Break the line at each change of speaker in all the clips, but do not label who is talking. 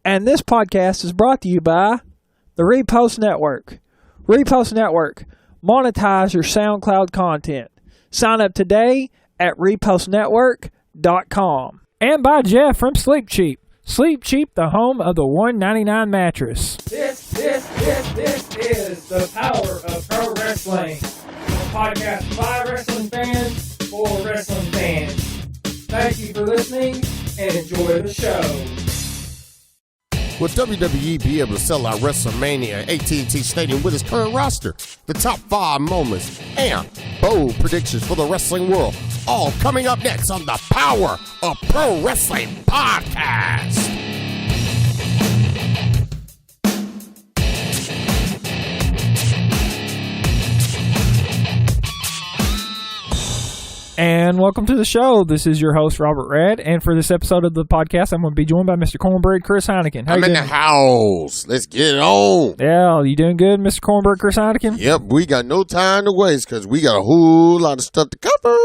And this podcast is brought to you by the Repost Network. Repost Network. Monetize your SoundCloud content. Sign up today at repostnetwork.com. And by Jeff from Sleep Cheap. Sleep Cheap, the home of the $199 mattress. This is the power of pro wrestling. A podcast by wrestling fans for wrestling fans. Thank you for listening and enjoy the show.
Will WWE be able to sell out WrestleMania at AT&T Stadium with its current roster? The top 5 moments and bold predictions for the wrestling world. All coming up next on the Power of Pro Wrestling Podcast.
And welcome to the show. This is your host, Robert Redd. And for this episode of the podcast, I'm going to be joined by Mr. Cornbread, Chris Heineken.
I'm in the house. Let's get it on.
Yeah, you doing good, Mr. Cornbread, Chris Heineken?
Yep, we got no time to waste because we got a whole lot of stuff to cover.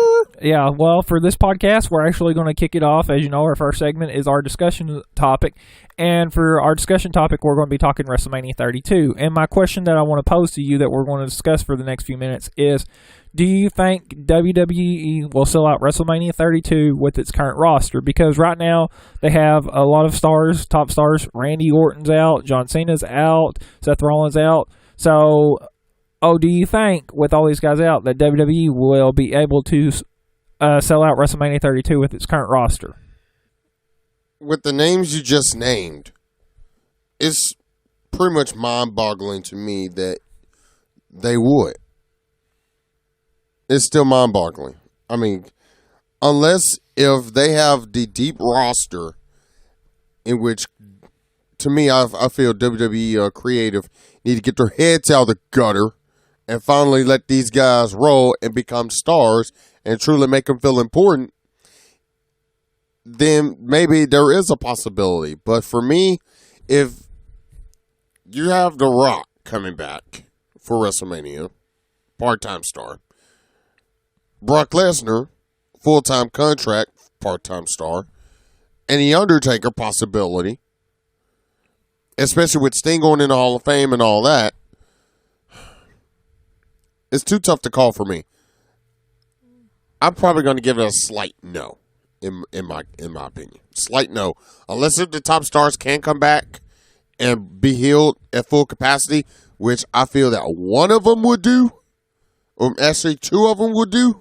Yeah, well, for this podcast, we're actually going to kick it off. As you know, our first segment is our discussion topic. And for our discussion topic, we're going to be talking WrestleMania 32. And my question that I want to pose to you that we're going to discuss for the next few minutes is, do you think WWE will sell out WrestleMania 32 with its current roster? Because right now they have a lot of stars, top stars. Randy Orton's out, John Cena's out, Seth Rollins out. So, do you think with all these guys out that WWE will be able to sell out WrestleMania 32 with its current roster?
With the names you just named, it's pretty much mind-boggling to me that they would. It's still mind-boggling. I mean, unless if they have the deep roster in which, to me, I feel WWE creative need to get their heads out of the gutter and finally let these guys roll and become stars and truly make them feel important, then maybe there is a possibility. But for me, if you have The Rock coming back for WrestleMania, part-time star, Brock Lesnar, full-time contract, part-time star, and The Undertaker possibility, especially with Sting going in the Hall of Fame and all that, it's too tough to call for me. I'm probably going to give it a slight no, in my opinion. Slight no. Unless if the top stars can come back and be healed at full capacity, which I feel that one of them would do, or actually 2 of them would do,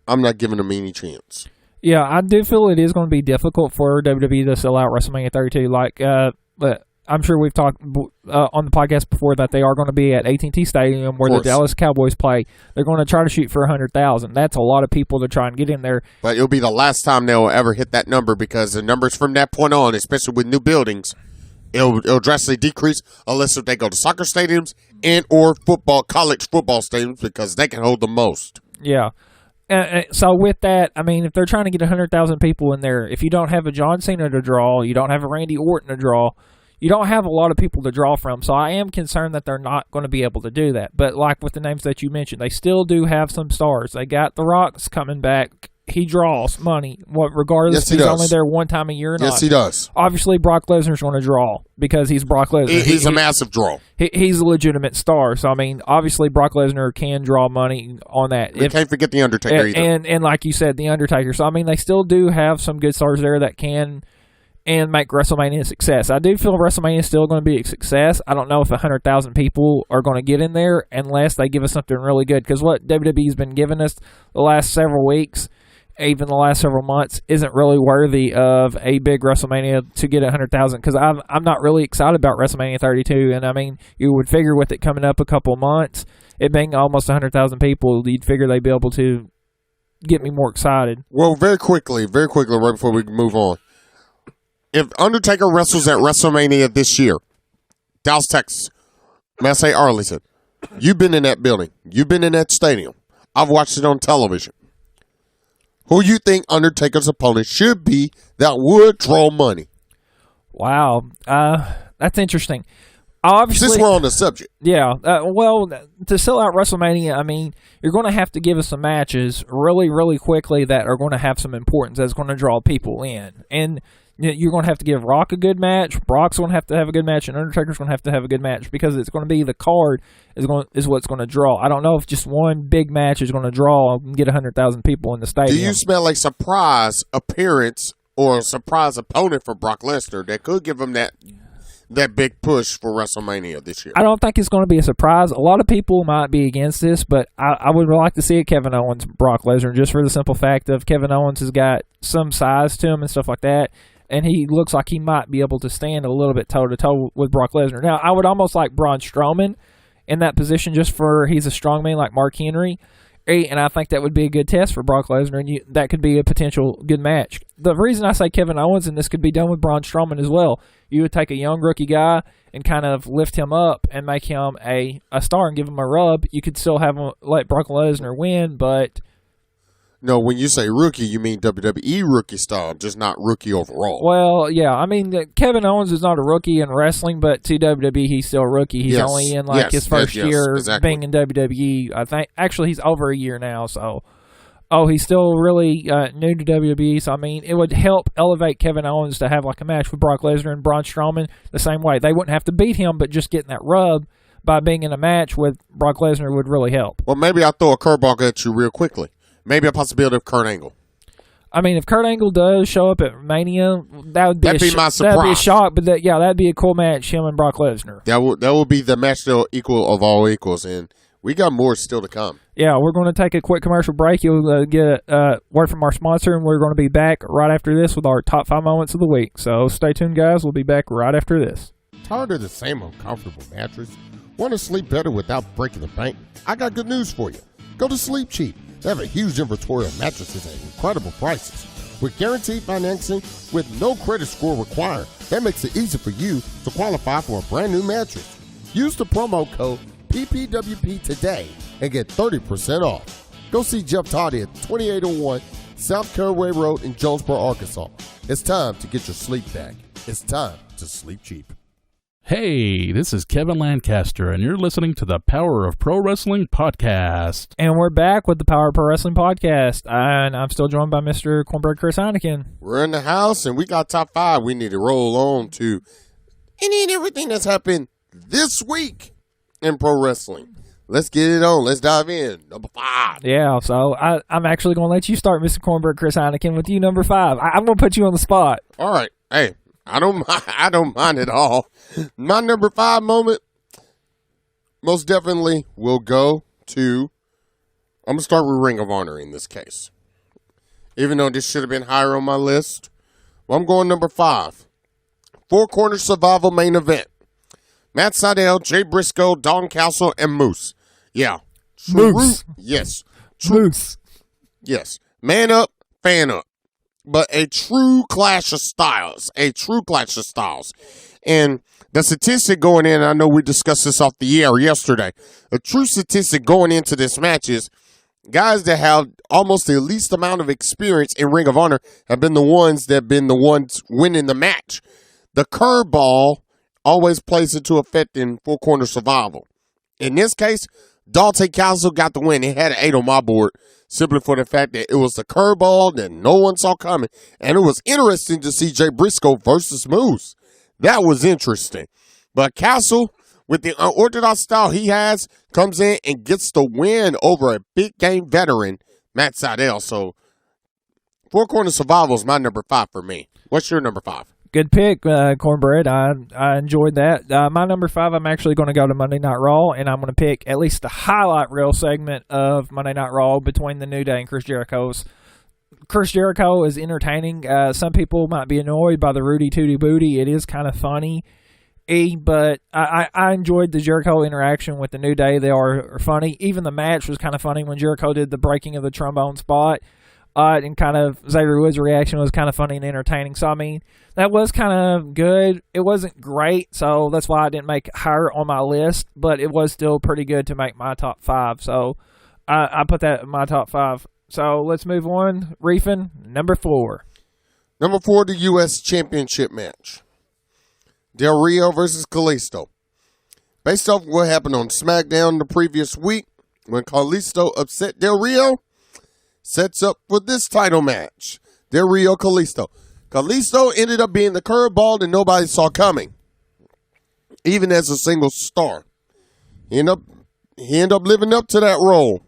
I'm not giving them any chance.
Yeah, I do feel it is going to be difficult for WWE to sell out WrestleMania 32. But I'm sure we've talked on the podcast before that they are going to be at AT&T Stadium where the Dallas Cowboys play. They're going to try to shoot for 100,000. That's a lot of people to try and get in there.
But it'll be the last time they'll ever hit that number because the numbers from that point on, especially with new buildings, it'll drastically decrease unless if they go to soccer stadiums and or college football stadiums because they can hold the most.
Yeah. So with that, I mean, if they're trying to get 100,000 people in there, if you don't have a John Cena to draw, you don't have a Randy Orton to draw, you don't have a lot of people to draw from. So I am concerned that they're not going to be able to do that. But like with the names that you mentioned, they still do have some stars. They got The Rock's coming back. He draws money, regardless if he's only there one time a year or not.
Yes, he does.
Obviously, Brock Lesnar's going to draw because he's Brock Lesnar.
He's a massive draw.
He's a legitimate star. So, I mean, obviously, Brock Lesnar can draw money on that.
You can't forget The Undertaker either.
And like you said, The Undertaker. So, I mean, they still do have some good stars there that can and make WrestleMania a success. I do feel WrestleMania is still going to be a success. I don't know if 100,000 people are going to get in there unless they give us something really good. Because what WWE's been giving us the last several weeks, even the last several months, isn't really worthy of a big WrestleMania to get 100,000. Because I'm not really excited about WrestleMania 32. And, I mean, you would figure with it coming up a couple of months, it being almost 100,000 people, you'd figure they'd be able to get me more excited.
Well, very quickly, right before we move on. If Undertaker wrestles at WrestleMania this year, Dallas, Texas, may I say Arlington, you've been in that building. You've been in that stadium. I've watched it on television. Who you think Undertaker's opponent should be that would draw money?
Wow. That's interesting. Obviously,
since we're on the subject.
Yeah. Well, to sell out WrestleMania, I mean, you're going to have to give us some matches really, really quickly that are going to have some importance that's going to draw people in. And You're going to have to give Rock a good match. Brock's going to have a good match, and Undertaker's going to have a good match because it's going to be the card is what's going to draw. I don't know if just one big match is going to draw and get 100,000 people in the stadium.
Do you smell a surprise appearance or a surprise opponent for Brock Lesnar that could give him that big push for WrestleMania this year?
I don't think it's going to be a surprise. A lot of people might be against this, but I would like to see a Kevin Owens, Brock Lesnar, just for the simple fact of Kevin Owens has got some size to him and stuff like that, and he looks like he might be able to stand a little bit toe-to-toe with Brock Lesnar. Now, I would almost like Braun Strowman in that position just for he's a strongman like Mark Henry, and I think that would be a good test for Brock Lesnar, and that could be a potential good match. The reason I say Kevin Owens, and this could be done with Braun Strowman as well, you would take a young rookie guy and kind of lift him up and make him a star and give him a rub. You could still have him let Brock Lesnar win, but...
No, when you say rookie, you mean WWE rookie style, just not rookie overall.
Well, yeah, I mean, Kevin Owens is not a rookie in wrestling, but to WWE, he's still a rookie. He's only in his first year being in WWE. I think actually he's over a year now, so he's still really new to WWE. So I mean, it would help elevate Kevin Owens to have like a match with Brock Lesnar and Braun Strowman the same way. They wouldn't have to beat him, but just getting that rub by being in a match with Brock Lesnar would really help.
Well, maybe I'll throw a curveball at you real quickly. Maybe a possibility of Kurt Angle.
I mean, if Kurt Angle does show up at Mania, that'd be
my surprise.
That'd be a shock, but that'd be a cool match, him and Brock Lesnar.
That will be the match that'll equal of all equals, and we got more still to come.
Yeah, we're going to take a quick commercial break. You'll get a word from our sponsor, and we're going to be back right after this with our top 5 moments of the week. So stay tuned, guys. We'll be back right after this.
Tired of the same uncomfortable mattress? Want to sleep better without breaking the bank? I got good news for you. Go to Sleep Cheap. They have a huge inventory of mattresses at incredible prices. With guaranteed financing with no credit score required, that makes it easy for you to qualify for a brand new mattress. Use the promo code PPWP today and get 30% off. Go see Jeff Toddy at 2801 South Caraway Road in Jonesboro, Arkansas. It's time to get your sleep back. It's time to sleep cheap.
Hey, this is Kevin Lancaster, and you're listening to the Power of Pro Wrestling podcast.
And we're back with the Power of Pro Wrestling podcast, and I'm still joined by Mr. Cornbread Chris Heineken.
We're in the house, and we got top 5. We need to roll on to any and everything that's happened this week in pro wrestling. Let's get it on. Let's dive in. Number 5.
Yeah, so I'm actually going to let you start, Mr. Cornbread Chris Heineken, with you number 5. I'm going to put you on the spot.
All right. Hey. I don't mind at all. My number 5 moment most definitely will go to, I'm going to start with Ring of Honor in this case. Even though this should have been higher on my list. Well, I'm going number 5. 4 Corner Survival main event. Matt Sydal, Jay Briscoe, Don Callis, and Moose. Yeah.
Moose.
Yes.
Moose.
Yes. Man up, fan up. But a true clash of styles. And the statistic going in, I know we discussed this off the air yesterday. A true statistic going into this match is guys that have almost the least amount of experience in Ring of Honor have been the ones winning the match. The curveball always plays into effect in 4 Corner Survival. In this case, Dante Callis got the win. He had an 8 on my board simply for the fact that it was the curveball that no one saw coming. And it was interesting to see Jay Briscoe versus Moose. That was interesting. But Castle, with the unorthodox style he has, comes in and gets the win over a big game veteran, Matt Sydal. So 4 Corner Survival is my number 5 for me. What's your number 5?
Good pick, Cornbread. I enjoyed that. My number 5, I'm actually going to go to Monday Night Raw, and I'm going to pick at least the highlight reel segment of Monday Night Raw between the New Day and Chris Jericho. Chris Jericho is entertaining. Some people might be annoyed by the Rudy Tooty Booty. It is kind of funny, but I enjoyed the Jericho interaction with the New Day. They are funny. Even the match was kind of funny when Jericho did the breaking of the trombone spot. And kind of Xavier Woods' reaction was kind of funny and entertaining. So, I mean, that was kind of good. It wasn't great, so that's why I didn't make it higher on my list, but it was still pretty good to make my top 5. So, I put that in my top 5. So, let's move on. Reefing, number 4.
Number 4, the U.S. Championship match. Del Rio versus Kalisto. Based off what happened on SmackDown the previous week, when Kalisto upset Del Rio, sets up for this title match. Del Rio, Kalisto. Kalisto ended up being the curveball that nobody saw coming, even as a single star. He ended up living up to that role.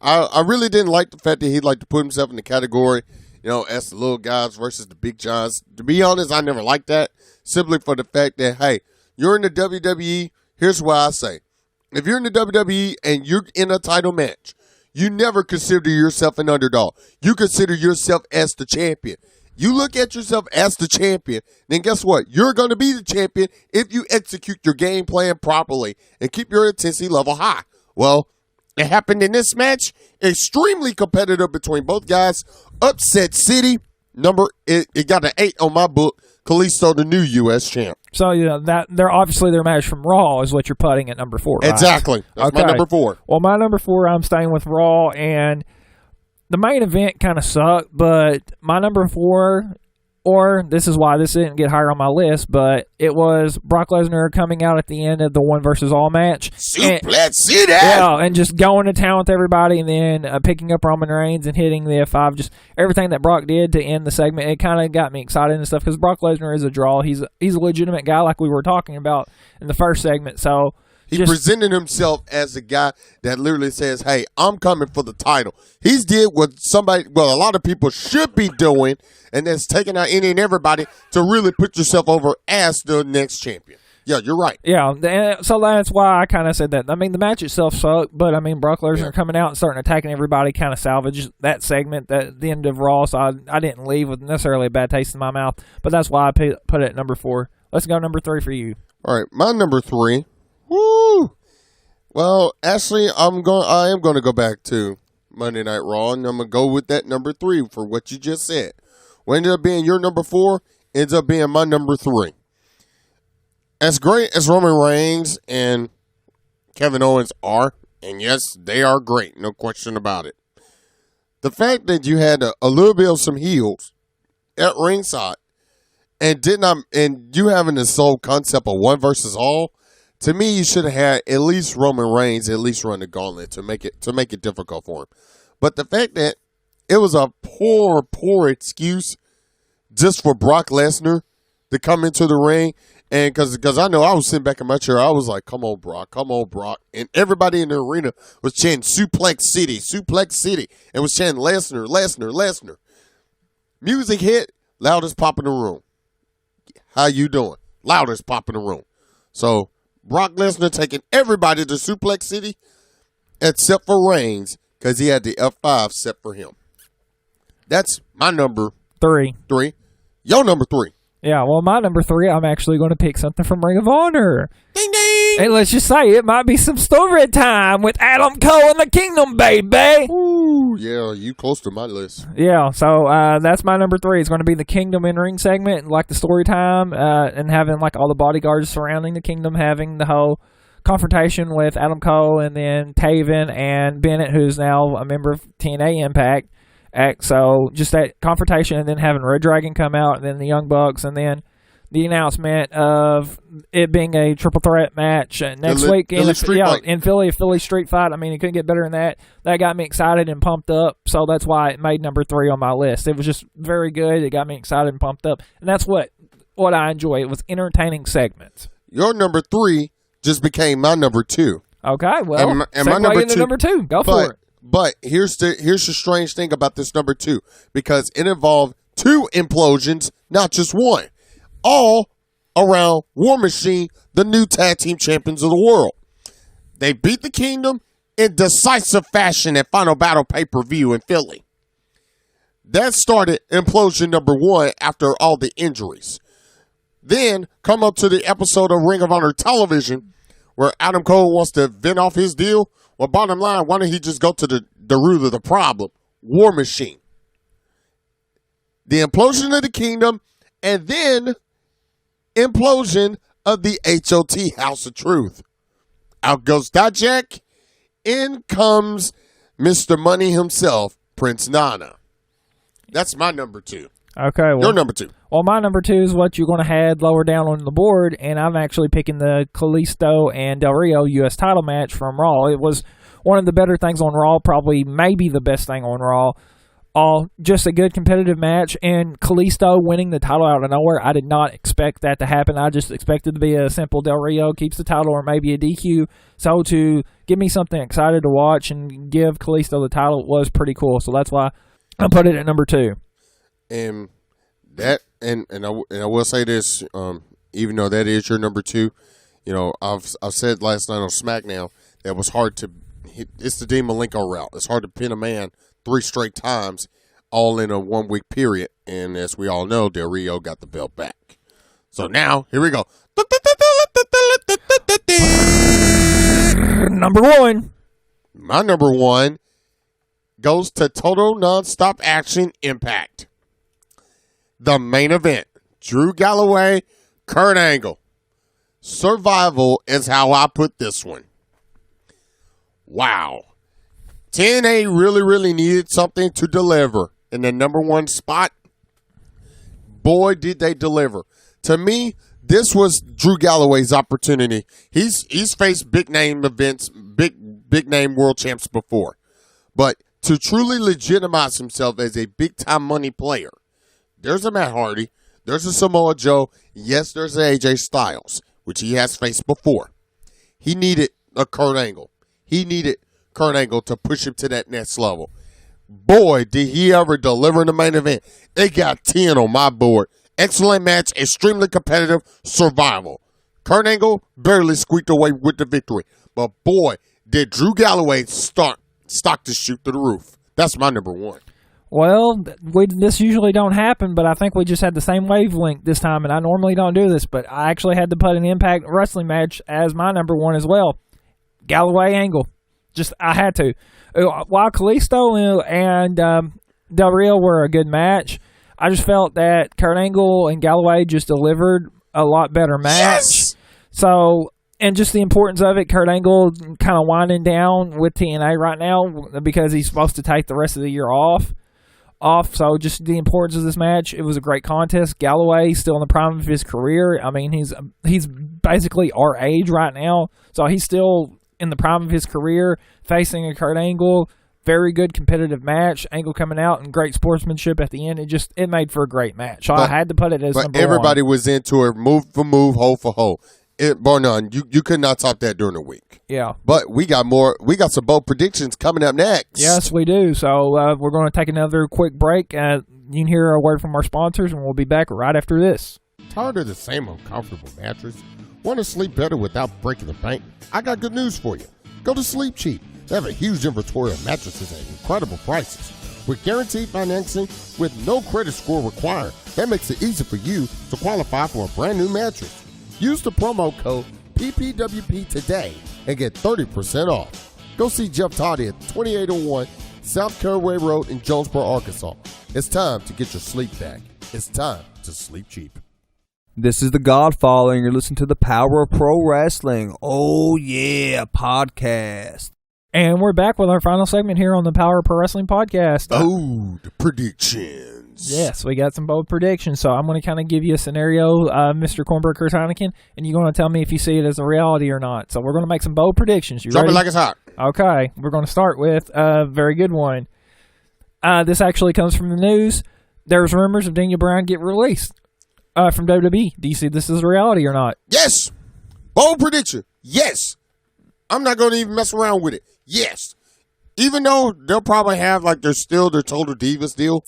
I really didn't like the fact that he liked to put himself in the category, as the little guys versus the big giants. To be honest, I never liked that, simply for the fact that, hey, you're in the WWE. Here's what I say. If you're in the WWE and you're in a title match, you never consider yourself an underdog. You consider yourself as the champion. You look at yourself as the champion, then guess what? You're going to be the champion if you execute your game plan properly and keep your intensity level high. Well, it happened in this match. Extremely competitive between both guys. Upset City. It got an 8 on my book. Kalisto, the new U.S. champ.
So, that they're obviously their match from Raw is what you're putting at number 4, right?
Exactly. That's my number 4.
Well, my number 4, I'm staying with Raw, and the main event kind of sucked, but my number 4, or this is why this didn't get higher on my list, but it was Brock Lesnar coming out at the end of the 1 versus all match.
Suplex City!
Yeah, and just going to town with everybody, and then picking up Roman Reigns and hitting the F5. Just everything that Brock did to end the segment, it kind of got me excited and stuff, because Brock Lesnar is a draw. He's a legitimate guy, like we were talking about in the first segment, so...
He presented himself as a guy that literally says, hey, I'm coming for the title. He's did what a lot of people should be doing, and that's taking out any and everybody to really put yourself over as the next champion. Yeah, you're right.
Yeah, so that's why I kind of said that. I mean, the match itself sucked, but, Brock Lesnar coming out and starting attacking everybody kind of salvaged that segment at the end of Raw, so I didn't leave with necessarily a bad taste in my mouth, but that's why I put it at number 4. Let's go number 3 for you.
All right, my number 3. Woo! Well, actually, I am going to go back to Monday Night Raw, and I'm going to go with that number 3 for what you just said. What ended up being your number 4 ends up being my number 3. As great as Roman Reigns and Kevin Owens are, and yes, they are great, no question about it. The fact that you had a little bit of some heels at ringside, and you having this whole concept of 1 versus all. To me, you should have had at least Roman Reigns at least run the gauntlet to make it difficult for him. But the fact that it was a poor excuse just for Brock Lesnar to come into the ring, and because I know I was sitting back in my chair, I was like, come on, Brock. And everybody in the arena was chanting Suplex City, and was chanting Lesnar. Music hit, loudest pop in the room. How you doing? Loudest pop in the room. So, Brock Lesnar taking everybody to Suplex City except for Reigns because he had the F5 set for him. That's my number
3.
Your number 3.
Yeah, well, my number 3, I'm actually going to pick something from Ring of Honor.
Ding, ding!
And let's just say it might be some story time with Adam Cole and the Kingdom, baby.
Ooh, yeah, you close to my list.
Yeah, so that's my number 3. It's going to be the Kingdom in-ring segment, like the story time, and having like all the bodyguards surrounding the Kingdom, having the whole confrontation with Adam Cole and then Taven and Bennett, who's now a member of TNA Impact. So just that confrontation, and then having Red Dragon come out, and then the Young Bucks, and then the announcement of it being a triple threat match next week in Philly, a Philly street fight. I mean, it couldn't get better than that. That got me excited and pumped up, so that's why it made number 3 on my list. It was just very good. It got me excited and pumped up, and that's what I enjoy. It was entertaining segments.
Your number 3 just became my number 2.
Okay, well,
and my number 2,
number 2. Go for it.
But here's the strange thing about this number 2, because it involved 2 implosions, not just 1, all around War Machine, the new tag team champions of the world. They beat the Kingdom in decisive fashion at Final Battle pay-per-view in Philly. That started implosion number 1 after all the injuries. Then come up to the episode of Ring of Honor television where Adam Cole wants to vent off his deal. Well, bottom line, why don't he just go to the root of the problem? War Machine. The implosion of the Kingdom, and then implosion of the HOT, House of Truth. Out goes Dijak. In comes Mr. Money himself, Prince Nana. That's my number 2.
Okay. Well,
your number 2.
Well, my number 2 is what you're going to have lower down on the board, and I'm actually picking the Kalisto and Del Rio U.S. title match from Raw. It was one of the better things on Raw, probably maybe the best thing on Raw. all just a good competitive match, and Kalisto winning the title out of nowhere. I did not expect that to happen. I just expected to be a simple Del Rio keeps the title or maybe a DQ. So to give me something excited to watch and give Kalisto the title was pretty cool. So that's why I put it at number 2.
And that and I will say this, even though that is your number 2, you know, I've said last night on SmackDown that it was hard to. It's the Dean Malenko route. It's hard to pin a man 3 straight times, all in a 1-week period. And as we all know, Del Rio got the belt back. So now, here we go.
Number 1.
My number 1 goes to Total Nonstop Action Impact. The main event, Drew Galloway, Kurt Angle. Survival is how I put this one. Wow. TNA really needed something to deliver in the number 1 spot. Boy, did they deliver. To me, this was Drew Galloway's opportunity. He's faced big name events, big name world champs before. But to truly legitimize himself as a big time money player, there's a Matt Hardy, there's a Samoa Joe, yes, there's an AJ Styles, which he has faced before. He needed a Kurt Angle. He needed Kurt Angle to push him to that next level. Boy, did he ever deliver in the main event. They got 10 on my board. Excellent match, extremely competitive, survival. Kurt Angle barely squeaked away with the victory. But boy, did Drew Galloway stock to shoot through the roof. That's my number 1.
Well, this usually don't happen, but I think we just had the same wavelength this time, and I normally don't do this, but I actually had to put an Impact Wrestling match as my number 1 as well. Galloway Angle. Just, I had to. While Kalisto and Del Rio were a good match, I just felt that Kurt Angle and Galloway just delivered a lot better match.
Yes!
So, and just the importance of it, Kurt Angle kind of winding down with TNA right now because he's supposed to take the rest of the year off. So just the importance of this match. It was a great contest. Galloway still in the prime of his career. I mean, he's basically our age right now, so he's still in the prime of his career facing a Kurt Angle. Very good competitive match. Angle coming out and great sportsmanship at the end. It made for a great match. So I had to put it as number 1.
But everybody was into it, move for move, hole for hole. Bar none. You could not top that during the week.
Yeah.
But we got more. We got some bold predictions coming up next.
Yes, we do. So we're going to take another quick break. You can hear a word from our sponsors, and we'll be back right after this.
Tired of the same uncomfortable mattress? Want to sleep better without breaking the bank? I got good news for you. Go to Sleep Cheap. They have a huge inventory of mattresses at incredible prices. With guaranteed financing with no credit score required, that makes it easy for you to qualify for a brand new mattress. Use the promo code PPWP today and get 30% off. Go see Jeff Toddy at 2801 South Caraway Road in Jonesboro, Arkansas. It's time to get your sleep back. It's time to sleep cheap.
This is The Godfather, and you're listening to the Power of Pro Wrestling. Oh, yeah, podcast.
And we're back with our final segment here on the Power of Pro Wrestling podcast.
Oh, the predictions.
Yes, we got some bold predictions. So I'm going to kind of give you a scenario, Mr. Cornbread Chris Heineken, and you're going to tell me if you see it as a reality or not. So we're going to make some bold predictions. You
Drop
ready?
it like it's hot.
Okay, we're going to start with a very good one. This actually comes from the news. There's rumors of Daniel Bryan get released from WWE. Do you see this as a reality or not?
Yes. Bold prediction. Yes. I'm not going to even mess around with it. Yes. Even though they'll probably have like their Total Divas deal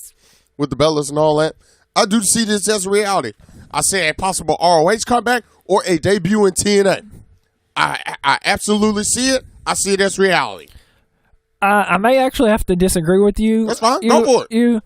with the Bellas and all that, I do see this as a reality. I say a possible ROH comeback or a debut in TNA. I absolutely see it. I see it as reality.
I may actually have to disagree with you.
That's fine. Go for it.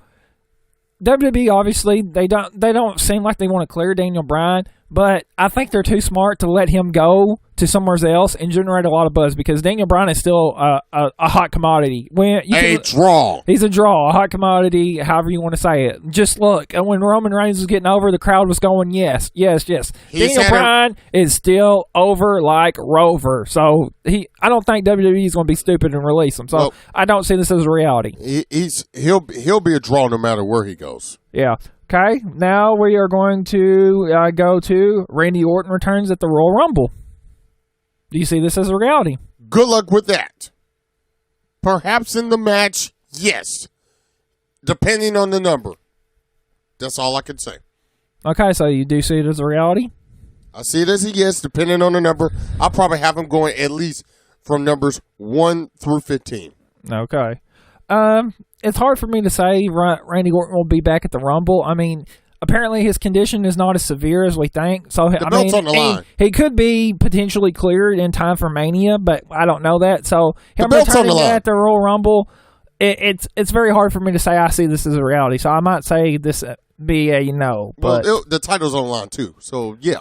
WWE obviously they don't seem like they want to clear Daniel Bryan, but I think they're too smart to let him go to somewhere else and generate a lot of buzz because Daniel Bryan is still a hot commodity.
Draw.
He's a draw, a hot commodity, however you want to say it. Just look, when Roman Reigns was getting over, the crowd was going, yes. Daniel Bryan is still over like Rover. So I don't think WWE is going to be stupid and release him. So I don't see this as a reality.
He'll be a draw no matter where he goes.
Yeah. Okay, now we are going to go to Randy Orton returns at the Royal Rumble. Do you see this as a reality?
Good luck with that. Perhaps in the match, yes. depending on the number. That's all I can say.
Okay, so you do see it as a reality?
I see it as a yes, depending on the number. I'll probably have him going at least from numbers 1 through 15.
Okay. It's hard for me to say Randy Orton will be back at the Rumble. I mean, apparently his condition is not as severe as we think. So
The belt's on the line.
He could be potentially cleared in time for Mania, but I don't know that. So him
belt's on the
returning
line.
at the Royal Rumble, it's very hard for me to say I see this as a reality. So I might say this be a
Well,
but
the title's on the line too. So yeah,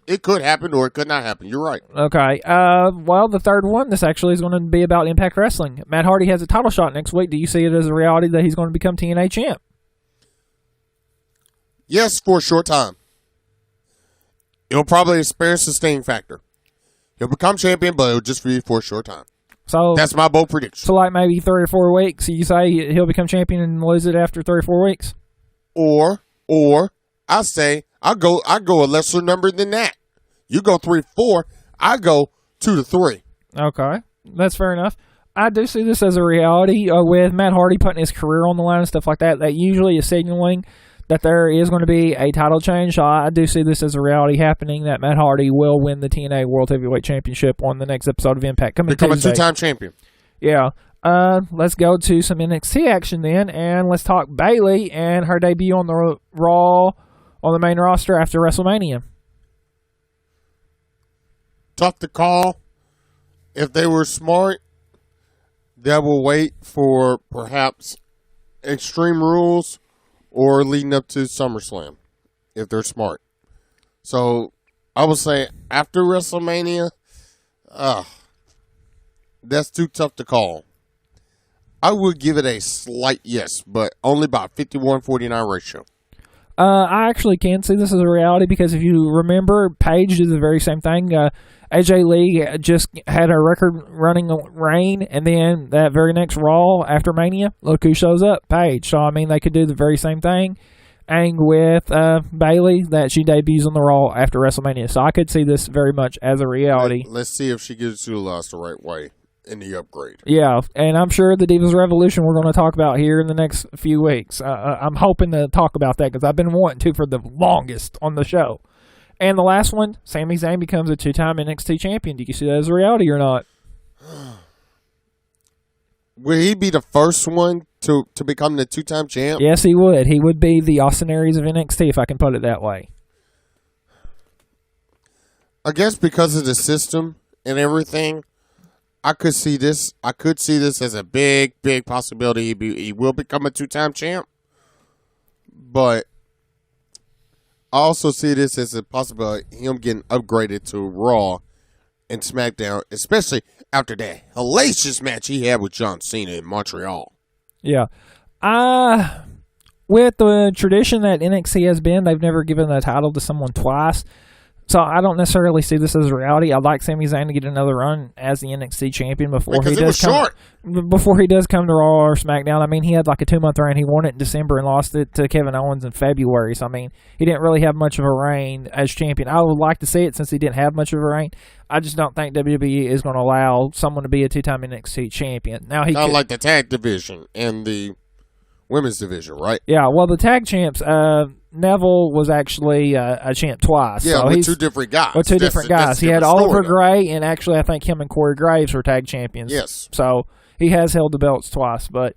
it could happen or it could not happen. You're right.
okay. Well, the third one, this actually is going to be about Impact Wrestling. Matt Hardy has a title shot next week. Do you see it as a reality that he's going to become TNA champ?
Yes, for a short time. It'll probably experience the staying factor. He'll become champion, but it'll just be for a short time.
So
That's my bold prediction.
So like maybe 3 or 4 weeks, you say he'll become champion and lose it after 3 or 4 weeks?
Or I say I go a lesser number than that. You go 3 4, I go 2 to 3.
Okay, that's fair enough. I do see this as a reality with Matt Hardy putting his career on the line and stuff like that. That usually is signaling that there is going to be a title change. So I do see this as a reality happening, that Matt Hardy will win the TNA World Heavyweight Championship on the next episode of Impact coming
Become a
Tuesday.
2-time champion.
Yeah. Let's go to some NXT action then, and let's talk Bayley and her debut on the Raw on the main roster after WrestleMania.
Tough to call. If they were smart, they will wait for perhaps Extreme Rules or leading up to SummerSlam, if they're smart. So I would say after WrestleMania, that's too tough to call. I would give it a slight yes, but only by 51-49 ratio.
I actually can see this as a reality because if you remember, Paige did the very same thing. AJ Lee just had a record-running reign, and then that very next Raw after Mania, look who shows up, Paige. So, I mean, they could do the very same thing. And with Bayley, that she debuts on the Raw after WrestleMania. So I could see this very much as a reality.
Let's see if she gets utilized the right way in the upgrade.
Yeah, and I'm sure the Divas Revolution we're going to talk about here in the next few weeks. I'm hoping to talk about that because I've been wanting to for the longest on the show. And the last one, Sami Zayn becomes a 2-time NXT champion. Do you see that as a reality or not?
Will he be the first one to become the 2-time champ?
Yes, he would. He would be the Austin Aries of NXT, if I can put it that way.
I guess because of the system and everything, I could see this as a big, big possibility. He will become a 2-time champ. But I also see this as a possibility him getting upgraded to Raw and SmackDown, especially after that hellacious match he had with John Cena in Montreal.
Yeah. With the tradition that NXT has been, they've never given the title to someone twice. So I don't necessarily see this as a reality. I'd like Sami Zayn to get another run as the NXT champion before he does come to Raw or SmackDown. I mean, he had like a 2-month reign. He won it in December and lost it to Kevin Owens in February. So I mean, he didn't really have much of a reign as champion. I would like to see it since he didn't have much of a reign. I just don't think WWE is going to allow someone to be a 2-time NXT champion. Now he
kind of like the tag division and the women's division, right?
Yeah, well, the tag champs, Neville was actually a champ twice.
Yeah,
so
with
he's
2 different guys.
With 2 different guys.
That's
He had
different
Oliver
story,
Gray, and actually I think him and Corey Graves were tag champions.
Yes.
So he has held the belts twice. But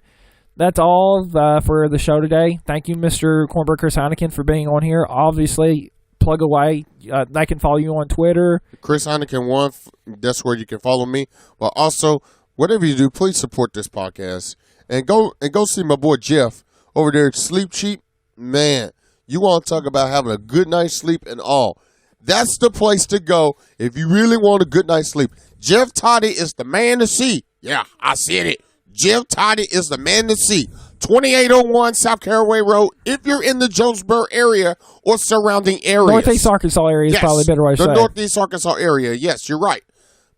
that's all for the show today. Thank you, Mr. Cornbread Chris Heineken, for being on here. Obviously, plug away. They can follow you on Twitter.
Chris Heineken 1, that's where you can follow me. But also, whatever you do, please support this podcast. And go see my boy Jeff over there at Sleep Cheap. Man, you want to talk about having a good night's sleep and all. That's the place to go if you really want a good night's sleep. Jeff Toddy is the man to see. Yeah, I said it. Jeff Toddy is the man to see. 2801 South Caraway Road. If you're in the Jonesboro area or surrounding areas.
Northeast Arkansas area is probably a better way to say
the
it.
Northeast Arkansas area. Yes, you're right.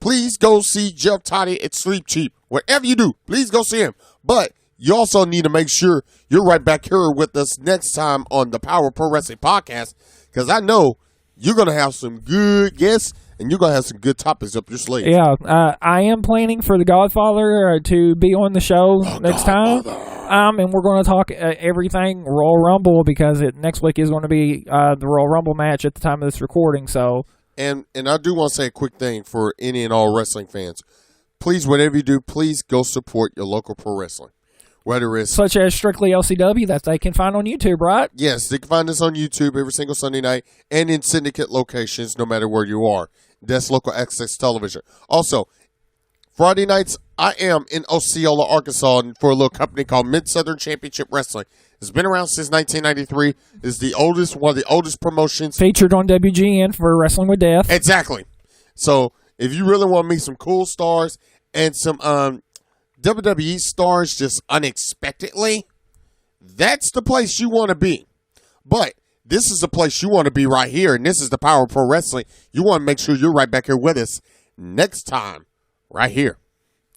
Please go see Jeff Toddy at Sleep Cheap. Whatever you do, please go see him. But you also need to make sure you're right back here with us next time on the Power Pro Wrestling Podcast, because I know you're going to have some good guests and you're going to have some good topics up your sleeve.
Yeah, I am planning for The Godfather to be on the show next time. And we're going to talk everything Royal Rumble because next week is going to be the Royal Rumble match at the time of this recording. So,
and I do want to say a quick thing for any and all wrestling fans. Please, whatever you do, please go support your local pro wrestling. Whether it's
such as Strictly LCW that they can find on YouTube, right?
Yes, they can find us on YouTube every single Sunday night and in syndicate locations no matter where you are. That's local access television. Also, Friday nights, I am in Osceola, Arkansas for a little company called Mid-Southern Championship Wrestling. It's been around since 1993. It's one of the oldest promotions.
Featured on WGN for Wrestling with Death.
Exactly. So, if you really want to meet some cool stars and some WWE stars just unexpectedly, that's the place you want to be. But this is the place you want to be right here, and this is the Power of Pro Wrestling. You want to make sure you're right back here with us next time, right here.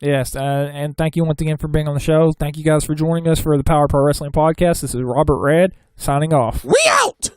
Yes, and thank you once again for being on the show. Thank you guys for joining us for the Power of Pro Wrestling podcast. This is Robert Red signing off.
We out!